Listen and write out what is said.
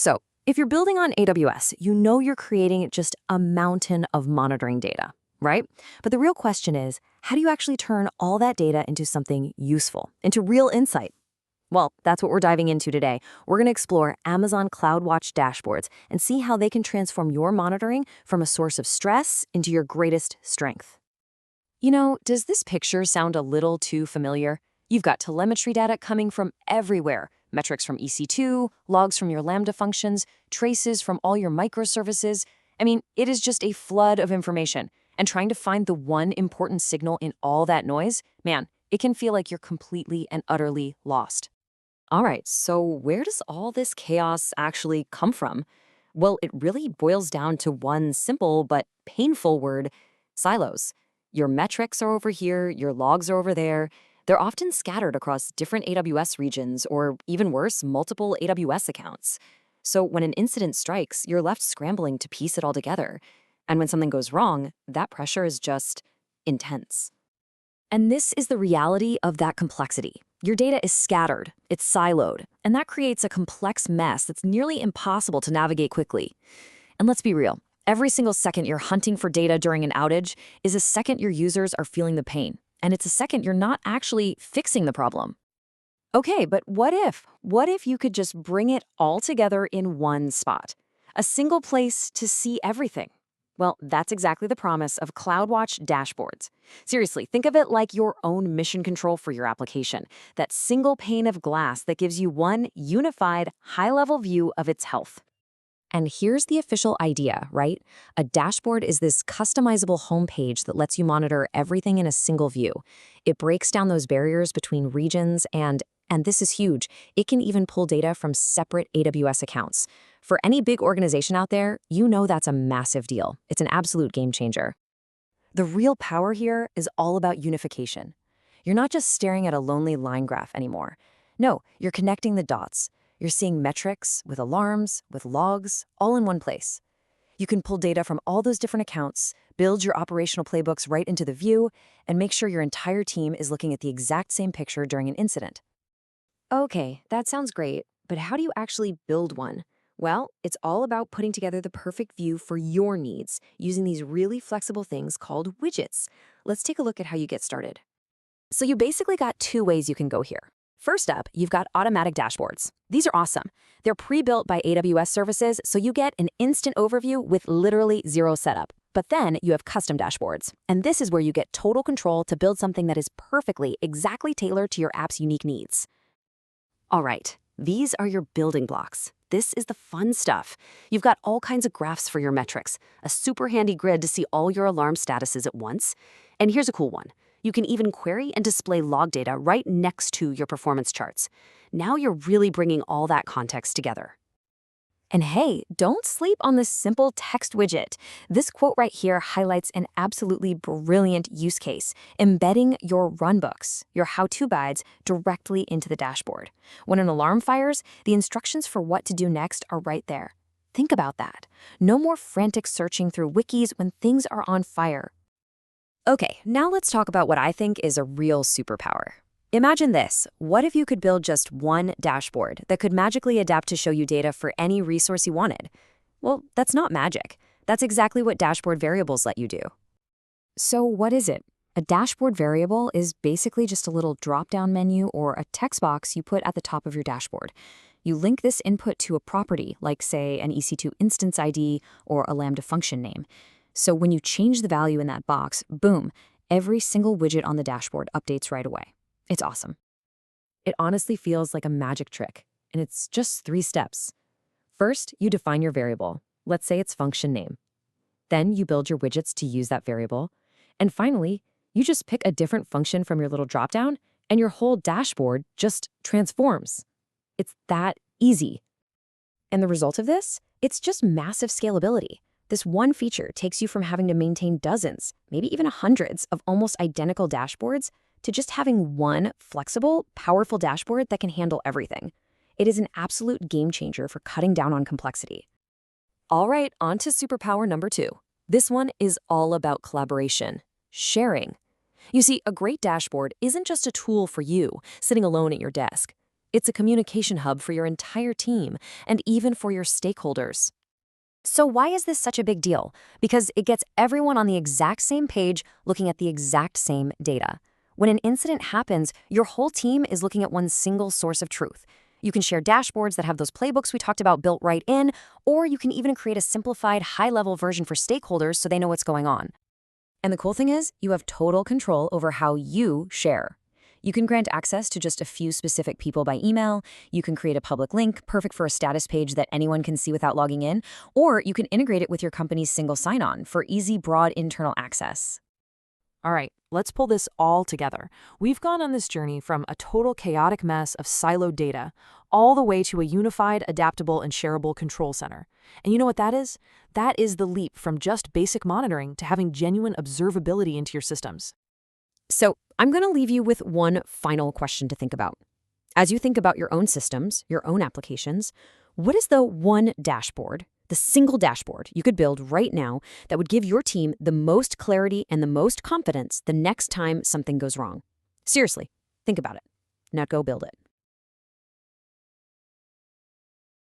So, if you're building on AWS, you know you're creating just a mountain of monitoring data, right? But the real question is, how do you actually turn all that data into something useful, into real insight? Well, that's what we're diving into today. We're going to explore Amazon CloudWatch dashboards and see how they can transform your monitoring from a source of stress into your greatest strength. You know, does this picture sound a little too familiar? You've got telemetry data coming from everywhere. Metrics from EC2, logs from your Lambda functions, traces from all your microservices. I mean, it is just a flood of information. And trying to find the one important signal in all that noise, man, it can feel like you're completely and utterly lost. All right, so where does all this chaos actually come from? Well, it really boils down to one simple but painful word: silos. Your metrics are over here, your logs are over there. They're often scattered across different AWS regions or, even worse, multiple AWS accounts. So when an incident strikes, you're left scrambling to piece it all together. And when something goes wrong, that pressure is just intense. And this is the reality of that complexity. Your data is scattered, it's siloed, and that creates a complex mess that's nearly impossible to navigate quickly. And let's be real, every single second you're hunting for data during an outage is a second your users are feeling the pain. And it's a second you're not actually fixing the problem. Okay, but what if? What if you could just bring it all together in one spot? A single place to see everything. Well, that's exactly the promise of CloudWatch dashboards. Seriously, think of it like your own mission control for your application, that single pane of glass that gives you one unified, high-level view of its health. And here's the official idea, right? A dashboard is this customizable homepage that lets you monitor everything in a single view. It breaks down those barriers between regions and this is huge, it can even pull data from separate AWS accounts. For any big organization out there, you know that's a massive deal. It's an absolute game changer. The real power here is all about unification. You're not just staring at a lonely line graph anymore. No, you're connecting the dots. You're seeing metrics with alarms, with logs, all in one place. You can pull data from all those different accounts, build your operational playbooks right into the view, and make sure your entire team is looking at the exact same picture during an incident. Okay, that sounds great, but how do you actually build one? Well, it's all about putting together the perfect view for your needs using these really flexible things called widgets. Let's take a look at how you get started. So you basically got two ways you can go here. First up, you've got automatic dashboards. These are awesome. They're pre-built by AWS services, so you get an instant overview with literally zero setup. But then you have custom dashboards, and this is where you get total control to build something that is perfectly, exactly tailored to your app's unique needs. All right, these are your building blocks. This is the fun stuff. You've got all kinds of graphs for your metrics, a super handy grid to see all your alarm statuses at once. And here's a cool one. You can even query and display log data right next to your performance charts. Now you're really bringing all that context together. And hey, don't sleep on this simple text widget. This quote right here highlights an absolutely brilliant use case, embedding your runbooks, your how-to guides, directly into the dashboard. When an alarm fires, the instructions for what to do next are right there. Think about that. No more frantic searching through wikis when things are on fire. Okay, now let's talk about what I think is a real superpower. Imagine this. What if you could build just one dashboard that could magically adapt to show you data for any resource you wanted? Well, that's not magic. That's exactly what dashboard variables let you do. So what is it? A dashboard variable is basically just a little drop-down menu or a text box you put at the top of your dashboard. You link this input to a property, like say an EC2 instance ID or a Lambda function name. So when you change the value in that box, boom, every single widget on the dashboard updates right away. It's awesome. It honestly feels like a magic trick, and it's just 3 steps. First, you define your variable. Let's say it's function name. Then you build your widgets to use that variable. And finally, you just pick a different function from your little dropdown, and your whole dashboard just transforms. It's that easy. And the result of this? It's just massive scalability. This one feature takes you from having to maintain dozens, maybe even hundreds of almost identical dashboards to just having one flexible, powerful dashboard that can handle everything. It is an absolute game changer for cutting down on complexity. All right, on to superpower number 2. This one is all about collaboration, sharing. You see, a great dashboard isn't just a tool for you sitting alone at your desk. It's a communication hub for your entire team and even for your stakeholders. So why is this such a big deal? Because it gets everyone on the exact same page looking at the exact same data. When an incident happens, your whole team is looking at one single source of truth. You can share dashboards that have those playbooks we talked about built right in, or you can even create a simplified, high-level version for stakeholders so they know what's going on. And the cool thing is, you have total control over how you share. You can grant access to just a few specific people by email, you can create a public link, perfect for a status page that anyone can see without logging in, or you can integrate it with your company's single sign-on for easy, broad internal access. All right, let's pull this all together. We've gone on this journey from a total chaotic mess of siloed data all the way to a unified, adaptable, and shareable control center. And you know what that is? That is the leap from just basic monitoring to having genuine observability into your systems. So I'm going to leave you with one final question to think about. As you think about your own systems, your own applications, what is the one dashboard, the single dashboard you could build right now that would give your team the most clarity and the most confidence the next time something goes wrong? Seriously, think about it. Now go build it.